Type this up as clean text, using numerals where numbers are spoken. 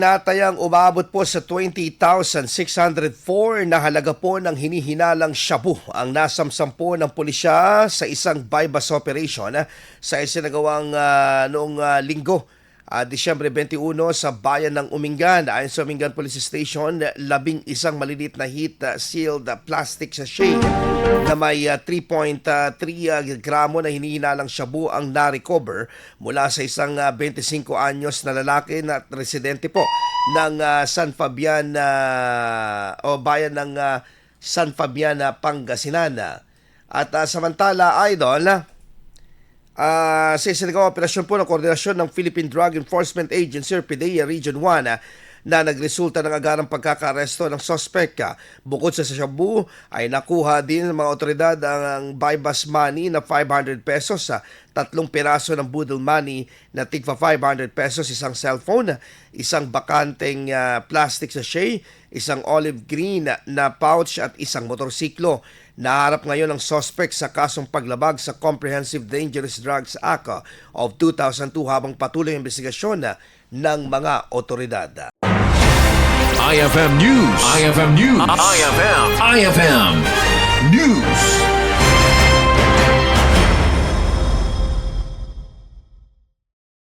Natayang umabot po sa 20,604 na halaga po ng hinihinalang shabu ang nasamsam po ng pulisya sa isang bypass operation sa isinagawang noong linggo, Disyembre 21 sa bayan ng Umingan. Ayon sa Umingan Police Station, 11 maliliit na heat-sealed plastic sachet na may 3.3 gramo na hinihinalang shabu ang na-recover mula sa isang 25 anyos na lalaki na residente po ng San Fabian o bayan ng San Fabian, Pangasinan. At samantala, idol, sa isinagawang operasyon po ng koordinasyon ng Philippine Drug Enforcement Agency or PDEA Region 1 na nagresulta ng agarang pagkakaresto ng sospek. Bukod sa shabu ay nakuha din ng mga otoridad ang bypass money na 500 pesos, 3 piraso ng boodle money na tigpa 500 pesos, isang cellphone, isang bakanteng plastic sachet, isang olive green na pouch at isang motorsiklo. Naharap ngayon ang suspect sa kasong paglabag sa Comprehensive Dangerous Drugs Act of 2002 habang patuloy ang investigasyon ng mga otoridad. IFM News. IFM News. IFM News.